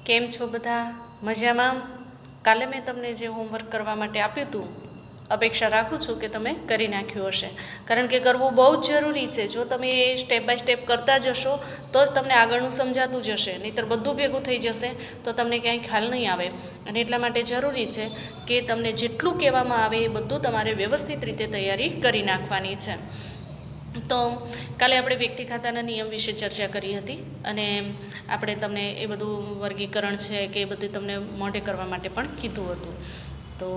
કેમ છો બધા? મજામાં? કાલે મેં તમને જે હોમવર્ક કરવા માટે આપ્યું હતું, અપેક્ષા રાખું છું કે તમે કરી નાખ્યું હશે, કારણ કે કરવું બહુ જ જરૂરી છે. જો તમે એ સ્ટેપ બાય સ્ટેપ કરતા જશો તો જ તમને આગળનું સમજાતું જશે, નહીંતર બધું ભેગું થઈ જશે તો તમને ક્યાંય ખ્યાલ નહીં આવે. અને એટલા માટે જરૂરી છે કે તમને જેટલું કહેવામાં આવે એ બધું તમારે વ્યવસ્થિત રીતે તૈયારી કરી નાખવાની છે. તો કાલે આપણે વ્યક્તિ ખાતાના નિયમ વિશે ચર્ચા કરી હતી અને આપણે તમને એ બધું વર્ગીકરણ છે કે એ બધું તમને મોઢે કરવા માટે પણ કીધું હતું. તો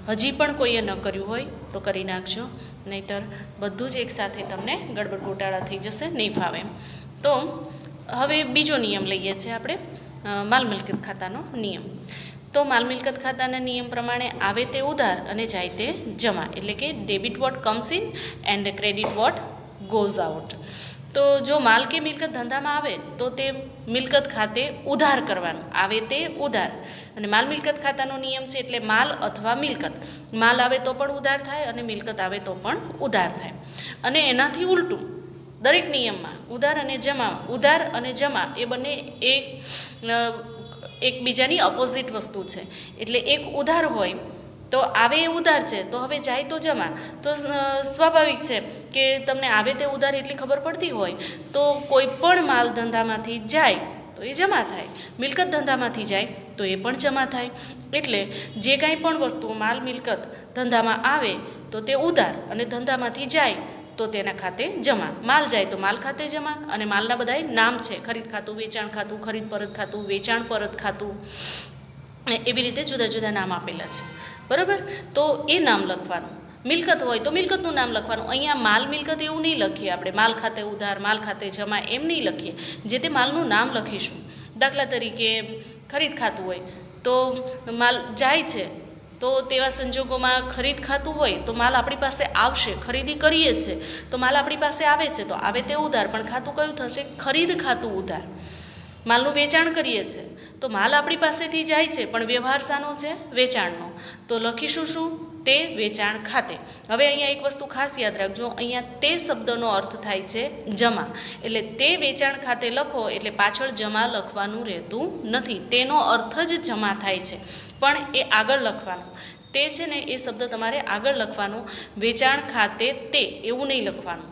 હજી પણ કોઈએ ન કર્યું હોય તો કરી નાખજો, નહીંતર બધું જ એકસાથે તમને ગડબડ ગોટાળા થઈ જશે, નહીં ફાવે. તો હવે બીજો નિયમ લઈએ છીએ આપણે, માલ મિલકત ખાતાનો નિયમ. તો માલ મિલકત ખાતાના નિયમ પ્રમાણે આવે તે ઉધાર અને જાય તે જમા, એટલે કે debit what comes in and credit what goes out. તો જો માલ કે મિલકત ધંધામાં આવે તો તે મિલકત ખાતે ઉધાર કરવાનું, આવે તે ઉધાર. અને માલ મિલકત ખાતાનો નિયમ છે એટલે માલ અથવા મિલકત, માલ આવે તો પણ ઉધાર થાય અને મિલકત આવે તો પણ ઉધાર થાય. અને એનાથી ઉલટું દરેક નિયમમાં ઉધાર અને જમા એ બંને એકબીજાની અપોઝિટ વસ્તુ છે. એટલે એક ઉધાર હોય તો આવે એ ઉધાર છે, તો હવે જાય તો જમા. તો સ્વાભાવિક છે કે તમને આવે તે ઉધાર એટલી ખબર પડતી હોય તો કોઈ પણ માલ ધંધામાંથી જાય તો એ જમા થાય, મિલકત ધંધામાંથી જાય તો એ પણ જમા થાય. એટલે જે કાંઈ પણ વસ્તુ માલ મિલકત ધંધામાં આવે તો તે ઉધાર, અને ધંધામાંથી જાય તો તેના ખાતે જમા. માલ જાય તો માલ ખાતે જમા, અને માલના બધાય નામ છે, ખરીદ ખાતું, વેચાણ ખાતું, ખરીદ પરત ખાતું, વેચાણ પરત ખાતું, એવી રીતે જુદા જુદા નામ આપેલા છે. બરાબર? તો એ નામ લખવાનું. મિલકત હોય તો મિલકતનું નામ લખવાનું. અહીંયા માલ મિલકત એવું નહીં લખીએ આપણે, માલ ખાતે ઉધાર, માલ ખાતે જમા એમ નહીં લખીએ, જે તે માલનું નામ લખીશું. દાખલા તરીકે ખરીદ ખાતું હોય તો માલ જાય છે તો તેવા સંજોગોમાં ખરીદ ખાતું હોય તો માલ આપણી પાસે આવશે, ખરીદી કરીએ છીએ તો માલ આપણી પાસે આવે છે તો આવે તે ઉધાર, પણ ખાતું કયું થશે? ખરીદ ખાતું ઉધાર. માલનું વેચાણ કરીએ છીએ તો માલ આપણી પાસેથી જાય છે પણ વ્યવહાર શાનો છે? વેચાણનો. તો લખીશું શું? તે વેચાણ ખાતે. હવે અહીંયા એક વસ્તુ ખાસ યાદ રાખજો, અહીંયા તે શબ્દનો અર્થ થાય છે જમા. એટલે તે વેચાણ ખાતે લખો એટલે પાછળ જમા લખવાનું રહેતું નથી, તેનો અર્થ જ જમા થાય છે, પણ એ આગળ લખવાનું. તે છે ને એ શબ્દ તમારે આગળ લખવાનો, વેચાણ ખાતે તે એવું નહીં લખવાનું.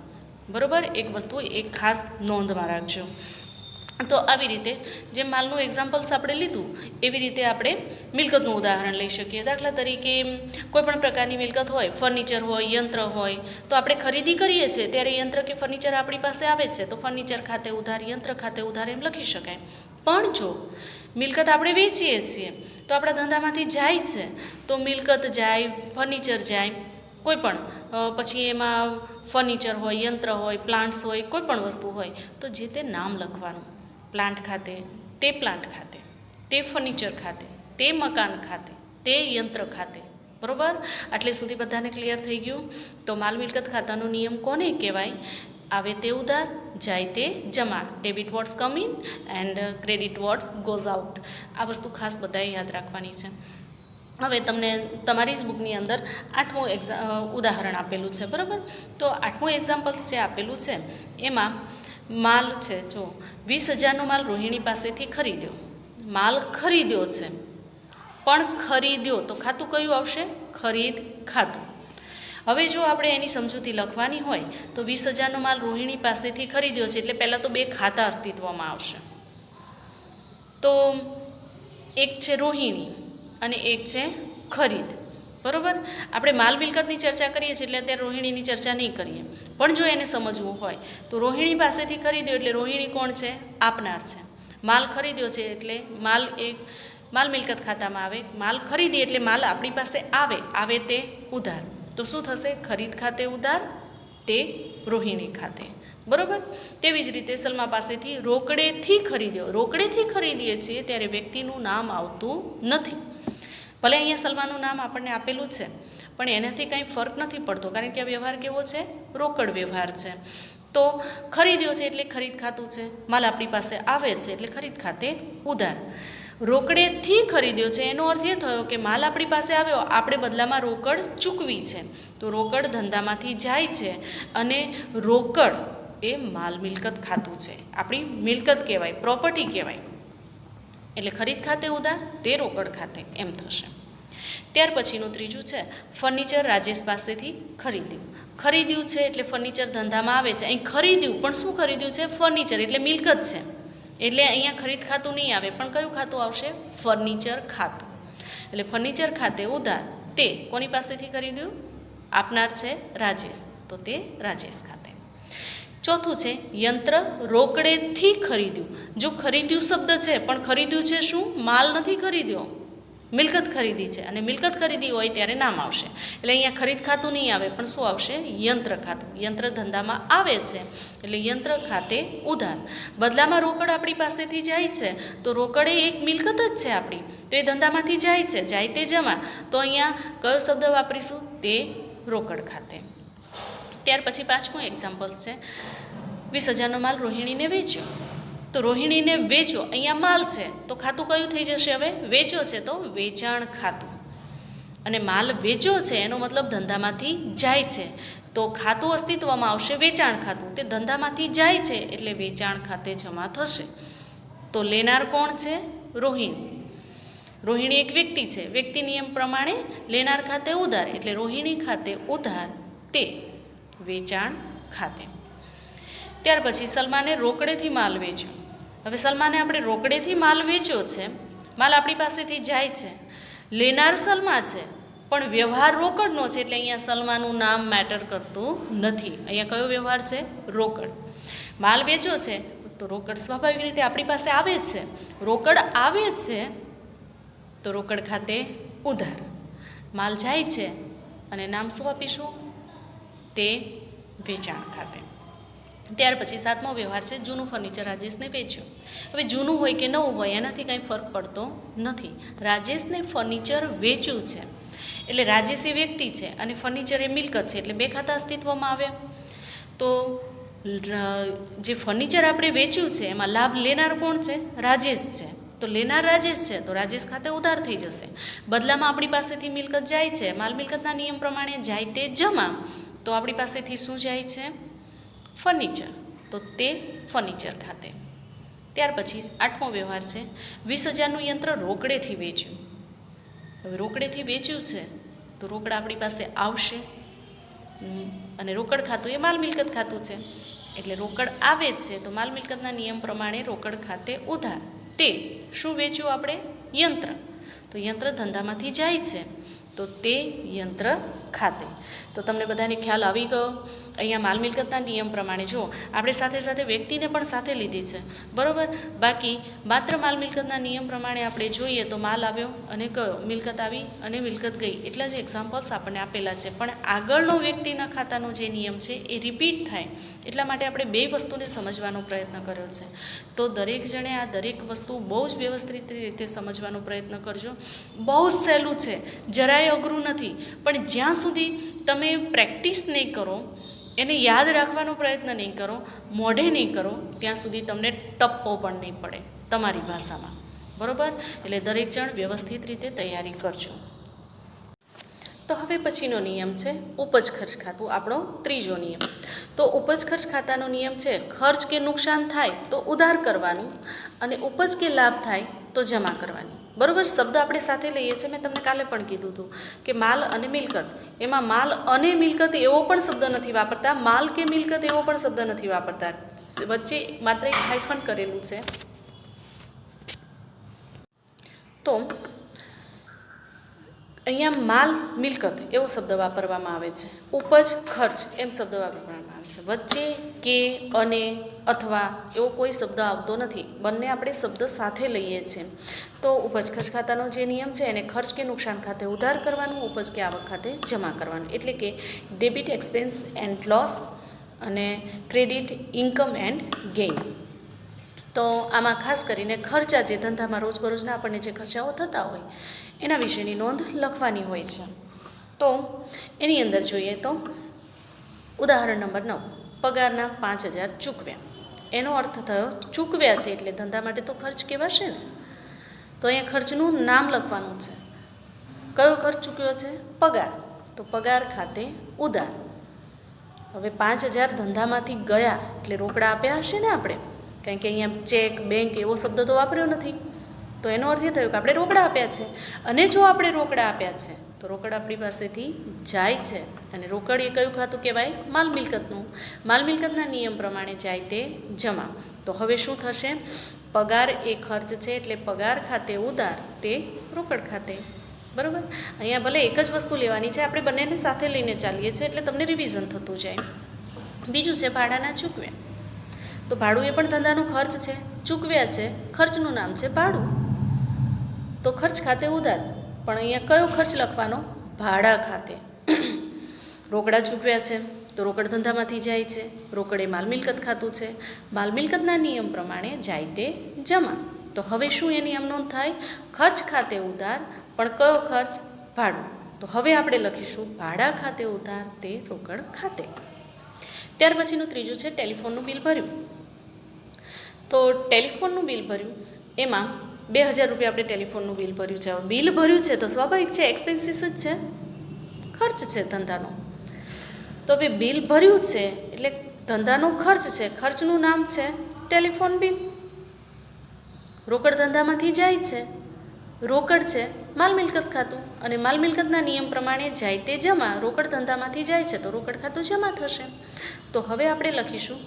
બરાબર? એક વસ્તુ એક ખાસ નોંધમાં રાખજો. તો આવી રીતે જેમ માલનું એક્ઝામ્પલ્સ આપણે લીધું એવી રીતે આપણે મિલકતનું ઉદાહરણ લઈ શકીએ. દાખલા તરીકે કોઈપણ પ્રકારની મિલકત હોય, ફર્નિચર હોય, યંત્ર હોય, તો આપણે ખરીદી કરીએ છીએ ત્યારે યંત્ર કે ફર્નિચર આપણી પાસે આવે છે તો ફર્નિચર ખાતે ઉધાર, યંત્ર ખાતે ઉધાર એમ લખી શકાય. પણ જો મિલકત આપણે વેચીએ છીએ તો આપણા ધંધામાંથી જાય છે તો મિલકત જાય, ફર્નિચર જાય, કોઈ પણ પછી એમાં ફર્નિચર હોય, યંત્ર હોય, પ્લાન્ટ્સ હોય, કોઈ પણ વસ્તુ હોય તો જે તે નામ લખવાનું. પ્લાન્ટ ખાતે, તે પ્લાન્ટ ખાતે, તે ફર્નિચર ખાતે, તે મકાન ખાતે, તે યંત્ર ખાતે. બરાબર? આટલે સુધી બધાને ક્લિયર થઈ ગયું? તો માલ મિલકત ખાતાનો નિયમ કોને કહેવાય? આવે તે ઉધાર, જાય તે જમા. Debit what's come in and credit what's goes out. આ વસ્તુ ખાસ બધાએ યાદ રાખવાની છે. હવે તમને તમારી જ બુકની અંદર 8મું ઉદાહરણ આપેલું છે. બરાબર? તો 8મું એક્ઝામ્પલ્સ જે આપેલું છે એમાં માલ છે, જો 20,000નો માલ રોહિણી પાસેથી ખરીદ્યો. માલ ખરીદ્યો છે, પણ ખરીદ્યો તો ખાતું કયું આવશે? ખરીદ ખાતું. હવે જો આપણે એની સમજૂતી લખવાની હોય તો 20,000નો માલ રોહિણી પાસેથી ખરીદ્યો છે એટલે પહેલાં તો બે ખાતા અસ્તિત્વમાં આવશે. તો એક છે રોહિણી અને એક છે ખરીદ. બરાબર? આપણે માલ મિલકતની ચર્ચા કરીએ છીએ એટલે અત્યારે રોહિણીની ચર્ચા નહીં કરીએ, પણ જો એને સમજવું હોય તો રોહિણી પાસેથી ખરીદ્યો એટલે રોહિણી કોણ છે? આપનાર છે. માલ ખરીદ્યો છે એટલે માલ એક માલ મિલકત ખાતામાં આવે. માલ ખરીદી એટલે માલ આપણી પાસે આવે, આવે તે ઉધાર. તો શું થશે? ખરીદ ખાતે ઉધાર, તે રોહિણી ખાતે. બરાબર? તેવી જ રીતે સલમા પાસેથી રોકડેથી ખરીદ્યો. રોકડેથી ખરીદીએ છીએ ત્યારે વ્યક્તિનું નામ આવતું નથી. ભલે અહીંયા સલમાનું નામ આપણને આપેલું છે પણ એનાથી કંઈ ફરક નથી પડતો, કારણ કે આ વ્યવહાર કેવો છે? રોકડ વ્યવહાર છે. તો ખરીદ્યો છે એટલે ખરીદ ખાતું છે, માલ આપણી પાસે આવે છે એટલે ખરીદ ખાતે ઉધાર. રોકડેથી ખરીદ્યો છે એનો અર્થ એ થયો કે માલ આપણી પાસે આવ્યો, આપણે બદલામાં રોકડ ચૂકવી છે. તો રોકડ ધંધામાંથી જાય છે અને રોકડ એ માલ મિલકત ખાતું છે, આપણી મિલકત કહેવાય, પ્રોપર્ટી કહેવાય. એટલે ખરીદ ખાતે ઉધાર, તે રોકડ ખાતે એમ થશે. ત્યાર પછીનું ત્રીજું છે ફર્નિચર રાજેશ પાસેથી ખરીદ્યું. ખરીદ્યું છે એટલે ફર્નિચર ધંધામાં આવે છે. અહીં ખરીદ્યું પણ શું ખરીદ્યું છે? ફર્નિચર એટલે મિલકત છે. એટલે અહીંયા ખરીદ ખાતું નહીં આવે, પણ કયું ખાતું આવશે? ફર્નિચર ખાતું. એટલે ફર્નિચર ખાતે ઉધાર, તે કોની પાસેથી ખરીદ્યું? આપનાર છે રાજેશ, તો તે રાજેશ ખાતે. ચોથું છે યંત્ર રોકડેથી ખરીદ્યું. જો ખરીદ્યું શબ્દ છે, પણ ખરીદ્યું છે શું? માલ નથી ખરીદ્યો, મિલકત ખરીદી છે. અને મિલકત ખરીદી હોય ત્યારે નામ આવશે. એટલે અહીંયા ખરીદ ખાતું નહીં આવે, પણ શું આવશે? યંત્ર ખાતું. યંત્ર ધંધામાં આવે છે એટલે યંત્ર ખાતે ઉધાર. બદલામાં રોકડ આપણી પાસેથી જાય છે, તો રોકડ એ એક મિલકત જ છે આપણી, તો એ ધંધામાંથી જાય છે, જાય તે જમા. તો અહીંયા કયો શબ્દ વાપરીશું? તે રોકડ ખાતે. ત્યાર પછી પાંચમું એક્ઝામ્પલ છે 20,000નો માલ રોહિણીને વેચ્યો. તો રોહિણીને વેચો, અહીંયા માલ છે તો ખાતું કયું થઈ જશે? હવે વેચો છે તો વેચાણ ખાતું. અને માલ વેચો છે એનો મતલબ ધંધામાંથી જાય છે, તો ખાતું અસ્તિત્વમાં આવશે વેચાણ ખાતું. તે ધંધામાંથી જાય છે એટલે વેચાણ ખાતે જમા થશે. તો લેનાર કોણ છે? રોહિણી. રોહિણી એક વ્યક્તિ છે. વ્યક્તિ નિયમ પ્રમાણે લેનાર ખાતે ઉધાર, એટલે રોહિણી ખાતે ઉધાર, તે વેચાણ ખાતે. ત્યાર પછી સલમાને રોકડેથી માલ વેચ્યો. હવે સલમાને આપણે રોકડેથી માલ વેચ્યો છે, માલ આપણી પાસેથી જાય છે, લેનાર સલમા છે, પણ વ્યવહાર રોકડનો છે, એટલે અહીંયા સલમાનું નામ મેટર કરતું નથી. અહીંયા કયો વ્યવહાર છે? રોકડ. માલ વેચ્યો છે તો રોકડ સ્વાભાવિક રીતે આપણી પાસે આવે જ છે. રોકડ આવે છે તો રોકડ ખાતે ઉધાર. માલ જાય છે અને નામ શું આપીશું? તે વેચાણ ખાતે. ત્યાર પછી સાતમો વ્યવહાર છે જૂનું ફર્નિચર રાજેશને વેચ્યું. હવે જૂનું હોય કે નવું હોય એનાથી કંઈ ફરક પડતો નથી. રાજેશને ફર્નિચર વેચ્યું છે એટલે રાજેશ એ વ્યક્તિ છે અને ફર્નિચર એ મિલકત છે, એટલે બે ખાતા અસ્તિત્વમાં આવ્યા. તો જે ફર્નિચર આપણે વેચ્યું છે એમાં લાભ લેનાર કોણ છે? રાજેશ છે. તો લેનાર રાજેશ છે તો રાજેશ ખાતે ઉધાર થઈ જશે. બદલામાં આપણી પાસેથી મિલકત જાય છે, માલ મિલકતના નિયમ પ્રમાણે જાય તે જમા. તો આપણી પાસેથી શું જાય છે? ફર્નિચર, તો તે ફર્નિચર ખાતે. ત્યાર પછી આઠમો વ્યવહાર છે 20,000નું યંત્ર રોકડેથી વેચ્યું. હવે રોકડેથી વેચ્યું છે તો રોકડ આપણી પાસે આવશે અને રોકડ ખાતું એ માલ મિલકત ખાતું છે, એટલે રોકડ આવે જ છે તો માલ મિલકતના નિયમ પ્રમાણે રોકડ ખાતે ઉધાર. તે શું વેચ્યું આપણે? યંત્ર. તો યંત્ર ધંધામાંથી જાય છે તો તે યંત્ર ખાતે. તો તમને બધાને ખ્યાલ આવી ગયો? અહીંયા માલ મિલકતના નિયમ પ્રમાણે જો આપણે સાથે સાથે વ્યક્તિને પણ સાથે લીધી છે, બરાબર. બાકી માત્ર માલ મિલકતના નિયમ પ્રમાણે આપણે જોઈએ તો માલ આવ્યો અને ગયો, મિલકત આવી અને મિલકત ગઈ, એટલા જ એક્ઝામ્પલ્સ આપણને આપેલા છે. પણ આગળનો વ્યક્તિના ખાતાનો જે નિયમ છે એ રિપીટ થાય એટલા માટે આપણે બે વસ્તુને સમજવાનો પ્રયત્ન કર્યો છે. તો દરેક જણે આ દરેક વસ્તુ બહુ જ વ્યવસ્થિત રીતે સમજવાનો પ્રયત્ન કરજો. બહુ જ સહેલું છે, જરાય અઘરું નથી. પણ જ્યાં સુધી તમે પ્રેક્ટિસ નહીં કરો, એને યાદ રાખવાનો પ્રયત્ન નહીં કરો, મોઢે નહીં કરો, ત્યાં સુધી તમને ટપ્પો પણ નહીં પડે તમારી ભાષામાં, બરાબર. એટલે દરેક જણ વ્યવસ્થિત રીતે તૈયારી કરજો. તો હવે પછીનો નિયમ છે ઉપજ ખર્ચ ખાતું, આપણો ત્રીજો નિયમ. તો ઉપજ ખર્ચ ખાતાનો નિયમ છે ખર્ચ કે નુકસાન થાય તો ઉધાર કરવાનું અને ઉપજ કે લાભ થાય તો જમા કરવાની, બરાબર. શબ્દ આપણે સાથે લઈએ છીએ. મેં તમને કાલે પણ કીધું હતું કે માલ અને મિલકત, એમાં માલ અને મિલકત એવો પણ શબ્દ નથી વાપરતા, માલ કે મિલકત એવો પણ શબ્દ નથી વાપરતા, વચ્ચે માત્ર એક હાઇફન કરેલું છે. તો અહીંયા માલ મિલકત એવો શબ્દ વાપરવામાં આવે છે, ઉપજ ખર્ચ એમ શબ્દ વાપરવામાં આવે છે. વચ્ચે કે અને અથવા એવો કોઈ શબ્દ આવતો નથી, બંને આપણે શબ્દ સાથે લઈએ છીએ. તો ઉપજ ખર્ચ ખાતાનો જે નિયમ છે એને ખર્ચ કે નુકસાન ખાતે ઉધાર કરવાનું, ઉપજ કે આવક ખાતે જમા કરવાનું. એટલે કે ડેબિટ એક્સપેન્સ એન્ડ લોસ અને ક્રેડિટ ઇન્કમ એન્ડ ગેઇન. તો આમાં ખાસ કરીને ખર્ચા, જે ધંધામાં રોજબરોજના આપણને જે ખર્ચાઓ થતા હોય એના વિશેની નોંધ લખવાની હોય છે. તો એની અંદર જોઈએ તો ઉદાહરણ નંબર 9, પગારના 5,000 ચૂકવ્યા. એનો અર્થ થયો ચૂકવ્યા છે એટલે ધંધા માટે તો ખર્ચ કહેવાશે ને. તો અહીંયા ખર્ચનું નામ લખવાનું છે. કયો ખર્ચ ચૂક્યો છે? પગાર. તો પગાર ખાતે ઉધાર. હવે 5,000 ધંધામાંથી ગયા એટલે રોકડા આપ્યા હશે ને આપણે, કારણ કે અહીંયા ચેક, બેંક એવો શબ્દ તો વાપર્યો નથી. તો એનો અર્થ એ થયો કે આપણે રોકડા આપ્યા છે. અને જો આપણે રોકડા આપ્યા છે તો રોકડ આપણી પાસેથી જાય છે, અને રોકડ એ કયું ખાતું કહેવાય? માલ મિલકતનું. માલ મિલકતના નિયમ પ્રમાણે જાય તે જમા. તો હવે શું થશે? પગાર એ ખર્ચ છે એટલે પગાર ખાતે ઉધાર તે રોકડ ખાતે. બરાબર? અહીંયા ભલે એક જ વસ્તુ લેવાની છે, આપણે બંનેને સાથે લઈને ચાલીએ છીએ એટલે તમને રિવિઝન થતું જાય. બીજું છે ભાડાના ચૂકવ્યા. તો ભાડું એ પણ ધંધાનો ખર્ચ છે, ચૂકવ્યા છે, ખર્ચનું નામ છે ભાડું. તો ખર્ચ ખાતે ઉધાર, પણ અહીંયા કયો ખર્ચ લખવાનો? ભાડા ખાતે. રોકડા ચૂકવ્યા છે તો રોકડ ધંધામાંથી જાય છે, રોકડ એ માલ મિલકત ખાતું છે, માલ મિલકતના નિયમ પ્રમાણે જાય તે જમા. તો હવે શું એની આમ નોંધ થાય? ખર્ચ ખાતે ઉધાર, પણ કયો ખર્ચ? ભાડું. તો હવે આપણે લખીશું ભાડા ખાતે ઉધાર તે રોકડ ખાતે. ત્યાર પછીનું ત્રીજું છે ટેલિફોનનું બિલ ભર્યું. તો ટેલિફોનનું બિલ ભર્યું, એમાં 2000 રૂપિયા આપણે ટેલિફોનનું બિલ ભર્યું છે. બિલ ભર્યું છે તો સ્વાભાવિક છે એક્સપેન્સીસ જ છે, ખર્ચ છે ધંધાનો. તો હવે બિલ ભર્યું છે એટલે ધંધાનો ખર્ચ છે, ખર્ચનું નામ છે ટેલિફોન બિલ. રોકડ ધંધામાંથી જાય છે, રોકડ છે માલ મિલકત ખાતું, અને માલ મિલકતના નિયમ પ્રમાણે જાય તે જમા. રોકડ ધંધામાંથી જાય છે તો રોકડ ખાતું જમા થશે. તો હવે આપણે લખીશું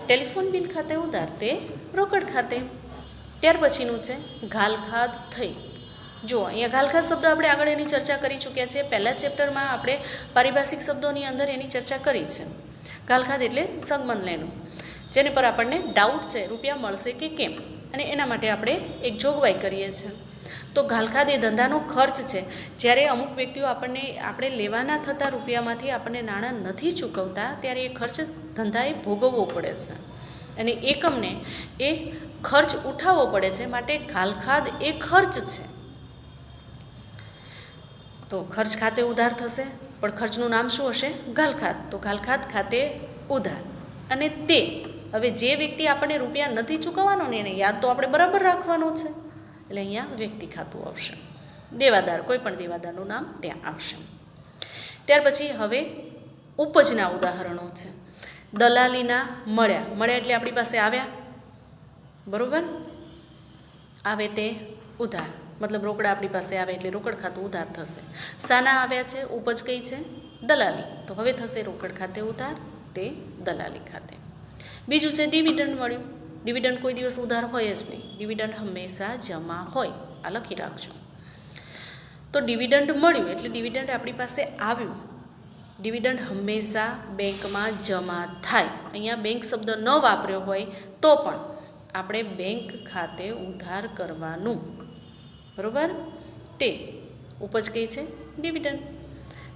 ટેલિફોન બિલ ખાતે ઉધાર તે રોકડ ખાતે. ત્યાર પછીનું છે ઘાલખાદ થઈ. જો અહીંયા ઘાલખાદ શબ્દ આપણે આગળ એની ચર્ચા કરી ચૂક્યા છે. પહેલા ચેપ્ટરમાં આપણે પારિભાષિક શબ્દોની અંદર એની ચર્ચા કરી છે. ઘાલખાદ એટલે સંગમન લેનું, જેને પર આપણને ડાઉટ છે રૂપિયા મળશે કે કેમ, અને એના માટે આપણે એક જોગવાઈ કરીએ છીએ. તો ઘાલખાદ એ ધંધાનો ખર્ચ છે. જ્યારે અમુક વ્યક્તિઓ આપણે લેવાના થતા રૂપિયામાંથી આપણને નાણાં નથી ચૂકવતા ત્યારે એ ખર્ચ ધંધાએ ભોગવવો પડે છે, અને એકમને એ ખર્ચ ઉઠાવવો પડે છે. માટે ઘાલખાદ એ ખર્ચ છે. તો ખર્ચ ખાતે ઉધાર થશે, પણ ખર્ચનું નામ શું હશે? ઘાલખાદ. તો ઘાલખાદ ખાતે ઉધાર. અને તે હવે જે વ્યક્તિ આપણને રૂપિયા નથી ચૂકવવાનો ને એને યાદ તો આપણે બરાબર રાખવાનું છે, એટલે અહીંયા વ્યક્તિ ખાતું આવશે. દેવાદાર, કોઈ પણ દેવાદારનું નામ ત્યાં આવશે. ત્યાર પછી હવે ઉપજના ઉદાહરણો છે. દલાલીના મળ્યા એટલે આપણી પાસે આવ્યા, બરાબર? આવે તે ઉધાર, મતલબ રોકડા આપણી પાસે આવે એટલે રોકડ ખાતું ઉધાર થશે. સાના આવ્યા છે? ઉપજ કઈ છે? દલાલી. તો હવે થશે રોકડ ખાતે ઉધાર તે દલાલી ખાતે. બીજું છે ડિવિડન્ડ મળ્યું. ડિવિડન્ડ કોઈ દિવસ ઉધાર હોય જ નહીં, ડિવિડન્ડ હંમેશા જમા હોય. આ લખી રાખજો. તો ડિવિડન્ડ મળ્યું એટલે ડિવિડન્ડ આપણી પાસે આવ્યું. ડિવિડન્ડ હંમેશા બેંકમાં જમા થાય. અહીંયા બેંક શબ્દ ન વાપર્યો હોય તો પણ આપણે બેંક ખાતે ઉધાર કરવાનું, બરાબર? તે ઉપજ કઈ છે? ડિવિડન્ડ.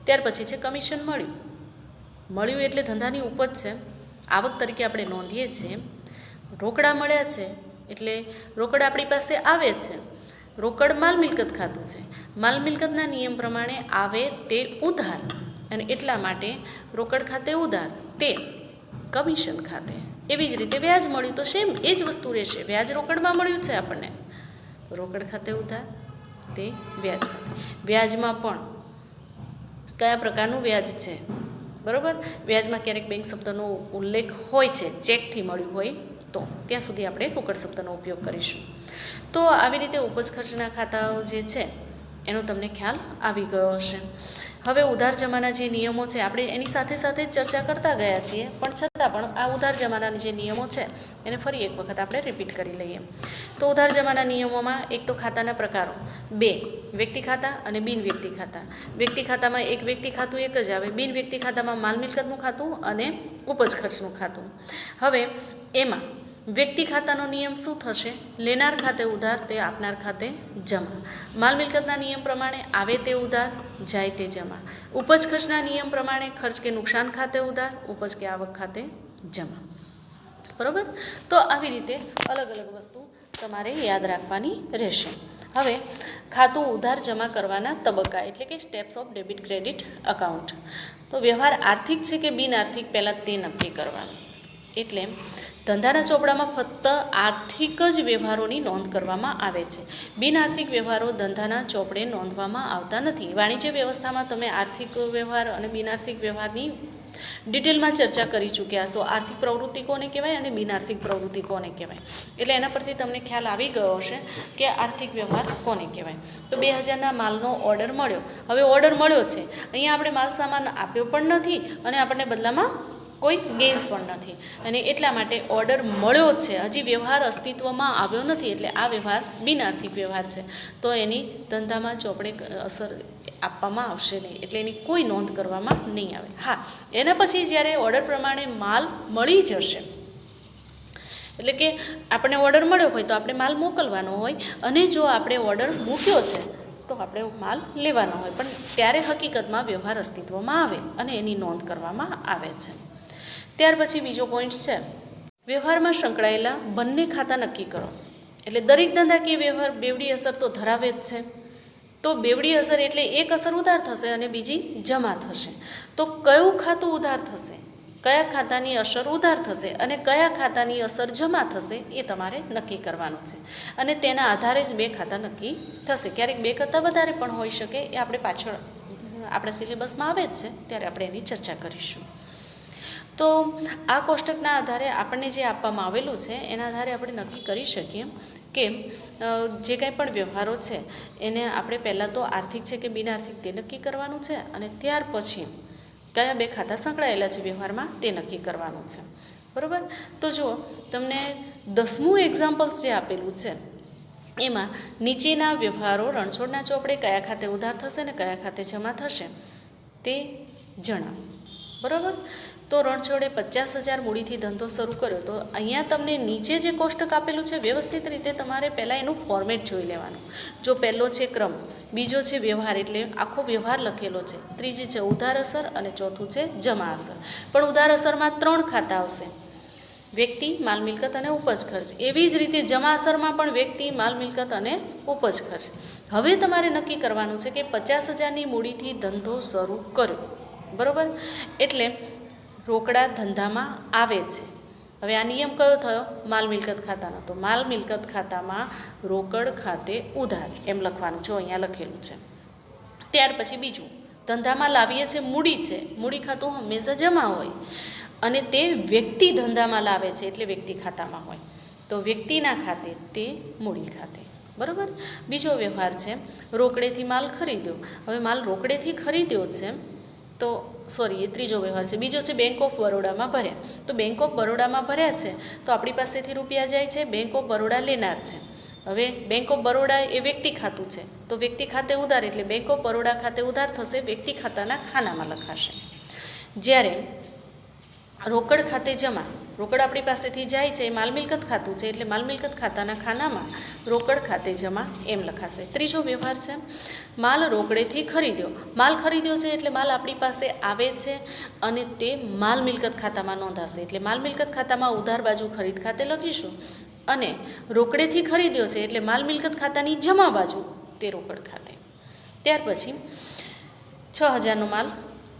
ત્યાર પછી છે કમિશન મળ્યું એટલે ધંધાની ઉપજ છે, આવક તરીકે આપણે નોંધીએ છીએ. રોકડા મળ્યા છે એટલે રોકડ આપણી પાસે આવે છે. રોકડ માલ મિલકત ખાતું છે, માલ મિલકતના નિયમ પ્રમાણે આવે તે ઉધાર, અને એટલા માટે રોકડ ખાતે ઉધાર તે કમિશન ખાતે. એવી જ રીતે વ્યાજ મળ્યું તો સેમ એ જ વસ્તુ રહેશે. વ્યાજ રોકડમાં મળ્યું છે આપણને, તો રોકડ ખાતે ઉધાર તે વ્યાજ ખાતે. વ્યાજમાં પણ કયા પ્રકારનું વ્યાજ છે, બરાબર? વ્યાજમાં ક્યારેક બેંક શબ્દનો ઉલ્લેખ હોય છે, ચેકથી મળ્યું હોય તો ત્યાં સુધી આપણે રોકડ શબ્દનો ઉપયોગ કરીશું. તો આવી રીતે ઉપજ ખર્ચના ખાતાઓ જે છે એનો તમને ખ્યાલ આવી ગયો હશે. હવે ઉધાર જમાના જે નિયમો છે આપણે એની સાથે સાથે જ ચર્ચા કરતા ગયા છીએ, પણ છતાં પણ આ ઉધાર જમાનાના જે નિયમો છે એને ફરી એક વખત આપણે રિપીટ કરી લઈએ. તો ઉધાર જમાના નિયમોમાં એક તો ખાતાના પ્રકારો બે, વ્યક્તિ ખાતા અને બિન વ્યક્તિ ખાતા. વ્યક્તિ ખાતામાં એક વ્યક્તિ ખાતું એક જ આવે, બિન વ્યક્તિ ખાતામાં માલ મિલકતનું ખાતું અને ઉપજ ખર્ચનું ખાતું. હવે એમાં વ્યક્તિ ખાતાનો નિયમ શું થશે? લેનાર ખાતે ઉધાર તે આપનાર ખાતે જમા. માલ મિલકતના નિયમ પ્રમાણે આવે તે ઉધાર, જાય તે જમા. ઉપજ ખર્ચના નિયમ પ્રમાણે ખર્ચ કે નુકસાન ખાતે ઉધાર, ઉપજ કે આવક ખાતે જમા. બરાબર? તો આવી રીતે અલગ અલગ વસ્તુ તમારે યાદ રાખવાની રહેશે. હવે ખાતું ઉધાર જમા કરવાના તબક્કા એટલે કે steps of debit credit account. તો વ્યવહાર આર્થિક છે કે બિન આર્થિક પહેલાં તે નક્કી કરવાનું. એટલે ધંધાના ચોપડામાં ફક્ત આર્થિક જ વ્યવહારોની નોંધ કરવામાં આવે છે. બિન આર્થિક વ્યવહારો ધંધાના ચોપડે નોંધવામાં આવતા નથી. વાણિજ્ય વ્યવસ્થામાં તમે આર્થિક વ્યવહાર અને બિન આર્થિક વ્યવહારની ડિટેલમાં ચર્ચા કરી ચૂક્યા છો આર્થિક પ્રવૃત્તિ કોને કહેવાય અને બિનઆર્થિક પ્રવૃત્તિ કોને કહેવાય. એટલે એના પરથી તમને ખ્યાલ આવી ગયો હશે કે આર્થિક વ્યવહાર કોને કહેવાય. તો 2000ના માલનો ઓર્ડર મળ્યો. હવે ઓર્ડર મળ્યો છે, અહીંયા આપણે માલ સામાન આપ્યો પણ નથી અને આપણને બદલામાં કોઈ ગેઇન્સ પણ નથી, અને એટલા માટે ઓર્ડર મળ્યો છે, હજી વ્યવહાર અસ્તિત્વમાં આવ્યો નથી, એટલે આ વ્યવહાર બિનઆર્થિક વ્યવહાર છે. તો એની ધંધામાં ચોપડે અસર આપવામાં આવશે નહીં, એટલે એની કોઈ નોંધ કરવામાં નહીં આવે. હા, એના પછી જ્યારે ઓર્ડર પ્રમાણે માલ મળી જશે, એટલે કે આપણે ઓર્ડર મળ્યો હોય તો આપણે માલ મોકલવાનો હોય, અને જો આપણે ઓર્ડર મૂક્યો છે તો આપણે માલ લેવાનો હોય, પણ ત્યારે હકીકતમાં વ્યવહાર અસ્તિત્વમાં આવે અને એની નોંધ કરવામાં આવે છે. ત્યાર પછી બીજો પોઈન્ટ છે, વ્યવહારમાં સંકળાયેલા બંને ખાતા નક્કી કરો. એટલે દરેક ધંધાકીય વ્યવહાર બેવડી અસર તો ધરાવે જ છે. તો બેવડી અસર એટલે એક અસર ઉધાર થશે અને બીજી જમા થશે. તો કયું ખાતું ઉધાર થશે, કયા ખાતાની અસર ઉધાર થશે અને કયા ખાતાની અસર જમા થશે એ તમારે નક્કી કરવાનું છે, અને તેના આધારે જ બે ખાતા નક્કી થશે. ક્યારેક બે કરતાં વધારે પણ હોઈ શકે, એ આપણે પાછળ આપણા સિલેબસમાં આવે જ છે, ત્યારે આપણે એની ચર્ચા કરીશું. તો આ કોષ્ટકના આધારે આપણને જે આપવામાં આવેલું છે એના આધારે આપણે નક્કી કરી શકીએ કે જે કાંઈ પણ વ્યવહારો છે એને આપણે પહેલાં તો આર્થિક છે કે બિનઆર્થિક તે નક્કી કરવાનું છે, અને ત્યાર પછી કયા બે ખાતા સંકળાયેલા છે વ્યવહારમાં તે નક્કી કરવાનું છે. બરાબર. તો જુઓ, તમને 10મું એક્ઝામ્પલ્સ જે આપેલું છે એમાં નીચેના વ્યવહારો રણછોડના ચોપડે કયા ખાતે ઉધાર થશે ને કયા ખાતે જમા થશે તે જણાવો. બરાબર. તો રણછોડે 50,000 મૂડીથી ધંધો શરૂ કર્યો. તો અહીંયા તમને નીચે જે કોષ્ટક આપેલું છે વ્યવસ્થિત રીતે તમારે પહેલાં એનું ફોર્મેટ જોઈ લેવાનું. જો પહેલો છે ક્રમ, બીજો છે વ્યવહાર, એટલે આખો વ્યવહાર લખેલો છે, ત્રીજી છે ઉધાર અસર અને ચોથું છે જમા અસર. પણ ઉધાર અસરમાં 3 ખાતા આવશે, વ્યક્તિ, માલ મિલકત અને ઉપજ ખર્ચ. એવી જ રીતે જમા અસરમાં પણ વ્યક્તિ, માલ મિલકત અને ઉપજ ખર્ચ. હવે તમારે નક્કી કરવાનું છે કે 50,000ની મૂડીથી ધંધો શરૂ કર્યો. બરાબર. એટલે રોકડા ધંધામાં આવે છે. હવે આ નિયમ કયો થયો? માલ મિલકત ખાતાનો. તો માલ મિલકત ખાતામાં રોકડ ખાતે ઉધાર એમ લખવાનું, જો અહીંયા લખેલું છે. ત્યાર પછી બીજું, ધંધામાં લાવીએ છીએ મૂડી છે, મૂડી ખાતું હંમેશા જમા હોય, અને તે વ્યક્તિ ધંધામાં લાવે છે એટલે વ્યક્તિ ખાતામાં હોય, તો વ્યક્તિના ખાતે તે મૂડી ખાતે. બરાબર. બીજો વ્યવહાર છે રોકડેથી માલ ખરીદ્યો. હવે માલ રોકડેથી ખરીદ્યો છે, તો એ ત્રીજો વ્યવહાર છે. બીજો છે બેંક ઓફ બરોડામાં ભર્યા. તો બેંક ઓફ બરોડામાં ભર્યા છે તો આપણી પાસેથી રૂપિયા જાય છે, બેંક ઓફ બરોડા લેનાર છે. હવે બેંક ઓફ બરોડા એ વ્યક્તિ ખાતું છે, તો વ્યક્તિ ખાતે ઉધાર, એટલે બેંક ઓફ બરોડા ખાતે ઉધાર થશે, વ્યક્તિ ખાતાના ખાનામાં લખાશે. જ્યારે રોકડ ખાતે જમા, રોકડ આપણી પાસેથી જાય છે, માલ મિલકત ખાતું છે, એટલે માલ મિલકત ખાતાના ખાનામાં રોકડ ખાતે જમા એમ લખાશે. ત્રીજો વ્યવહાર છે માલ રોકડેથી ખરીદ્યો. માલ ખરીદ્યો છે એટલે માલ આપણી પાસે આવે છે અને તે માલ મિલકત ખાતામાં નોંધાશે, એટલે માલ મિલકત ખાતામાં ઉધાર બાજુ ખરીદ ખાતે લખીશું, અને રોકડેથી ખરીદ્યો છે એટલે માલ મિલકત ખાતાની જમા બાજુ તે રોકડ ખાતે. ત્યાર પછી 6,000નો માલ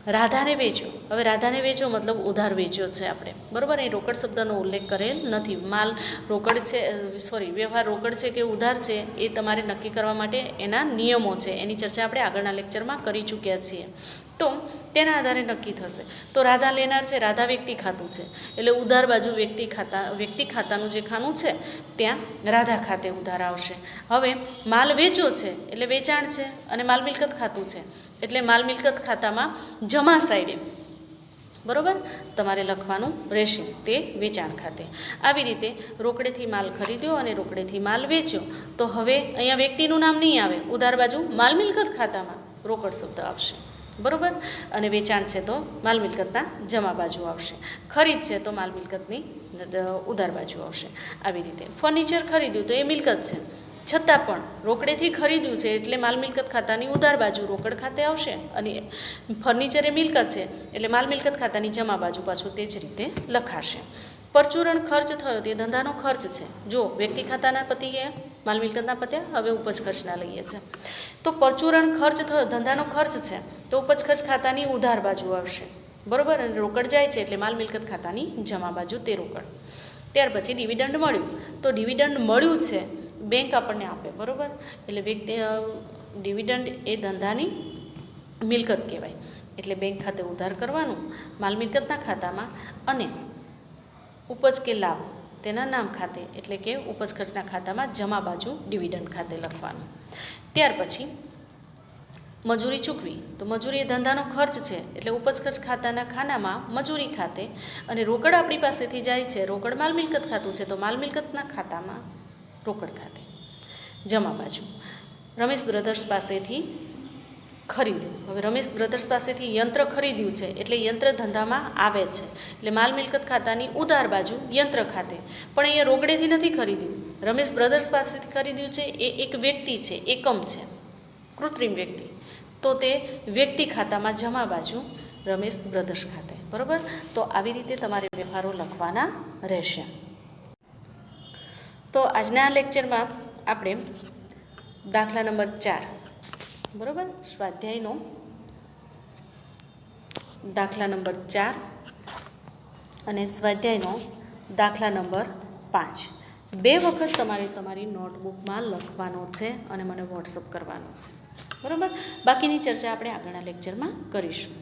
રાધાને વેચ્યો. હવે રાધાને વેચ્યો મતલબ ઉધાર વેચ્યો છે આપણે. બરાબર. એ રોકડ શબ્દનો ઉલ્લેખ કરેલ નથી. માલ રોકડ છે, વ્યવહાર રોકડ છે કે ઉધાર છે એ તમારે નક્કી કરવા માટે એના નિયમો છે, એની ચર્ચા આપણે આગળના લેક્ચરમાં કરી ચૂક્યા છીએ. તો તેના આધારે નક્કી થશે. તો રાધા લેનાર છે, રાધા વ્યક્તિ ખાતું છે, એટલે ઉધાર બાજુ વ્યક્તિ ખાતાનું જે ખાનું છે ત્યાં રાધા ખાતે ઉધાર આવશે. હવે માલ વેચ્યો છે એટલે વેચાણ છે, અને માલ મિલકત ખાતું છે એટલે માલ મિલકત ખાતામાં જમા સાઈડે બરાબર તમારે લખવાનું રહેશે, તે વેચાણ ખાતે. આવી રીતે રોકડેથી માલ ખરીદ્યો અને રોકડેથી માલ વેચ્યો, તો હવે અહીંયા વ્યક્તિનું નામ નહીં આવે, ઉધાર બાજુ માલ મિલકત ખાતામાં રોકડ શબ્દ આવશે. બરાબર. અને વેચાણ છે તો માલ મિલકતના જમા બાજુ આવશે, ખરીદ છે તો માલ મિલકતની ઉધાર બાજુ આવશે. આવી રીતે ફર્નિચર ખરીદ્યું તો એ મિલકત છે, છતાં પણ રોકડેથી ખરીદ્યું છે એટલે માલ મિલકત ખાતાની ઉધાર બાજુ રોકડ ખાતે આવશે, અને ફર્નિચર એ મિલકત છે એટલે માલ મિલકત ખાતાની જમા બાજુ પાછું તે જ રીતે લખાશે. પરચુરણ ખર્ચ થયો તે ધંધાનો ખર્ચ છે. જો વ્યક્તિ ખાતાના પતી ગયા, માલ મિલકતના પત્યા, હવે ઉપજ ખર્ચના લઈએ છે. તો પરચુરણ ખર્ચ થયો ધંધાનો ખર્ચ છે, તો ઉપજ ખર્ચ ખાતાની ઉધાર બાજુ આવશે. બરાબર. અને રોકડ જાય છે એટલે માલ મિલકત ખાતાની જમા બાજુ તે રોકડ. ત્યાર પછી ડિવિડન્ડ મળ્યું. તો ડિવિડન્ડ મળ્યું છે, બેંક આપણને આપે. બરાબર. એટલે ડિવિડન્ડ એ ધંધાની મિલકત કહેવાય. એટલે બેંક ખાતે ઉધાર કરવાનું માલ મિલકતના ખાતામાં, અને ઉપજ કે લાભ તેના નામ ખાતે એટલે કે ઉપજ ખર્ચના ખાતામાં જમા બાજુ ડિવિડન્ડ ખાતે લખવાનું. ત્યાર પછી મજૂરી ચૂકવી, તો મજૂરી એ ધંધાનો ખર્ચ છે એટલે ઉપજ ખર્ચ ખાતાના ખાનામાં મજૂરી ખાતે, અને રોકડ આપણી પાસેથી જાય છે, રોકડ માલ મિલકત ખાતું છે તો માલ મિલકતના ખાતામાં રોકડ ખાતે જમા બાજુ. રમેશ બ્રધર્સ પાસેથી ખરીદ્યું, હવે રમેશ બ્રધર્સ પાસેથી યંત્ર ખરીદ્યું છે એટલે યંત્ર ધંધામાં આવે છે એટલે માલ મિલકત ખાતાની ઉધાર બાજુ યંત્ર ખાતે, પણ અહીંયા રોકડેથી નથી ખરીદ્યું, રમેશ બ્રધર્સ પાસેથી ખરીદ્યું છે, એ એક વ્યક્તિ છે, એકમ છે, કૃત્રિમ વ્યક્તિ, તો તે વ્યક્તિ ખાતામાં જમા બાજુ રમેશ બ્રધર્સ ખાતે. બરાબર, તો આવી રીતે તમારે વ્યવહારો લખવાના રહેશે. તો આજના આ લેક્ચરમાં આપણે દાખલા નંબર 4, બરાબર, સ્વાધ્યાયનો દાખલા નંબર 4 અને સ્વાધ્યાયનો દાખલા નંબર 5 2 વખત તમારે તમારી નોટબુકમાં લખવાનો છે અને મને વોટ્સઅપ કરવાનો છે. બરાબર, બાકીની ચર્ચા આપણે આગળના લેક્ચરમાં કરીશું.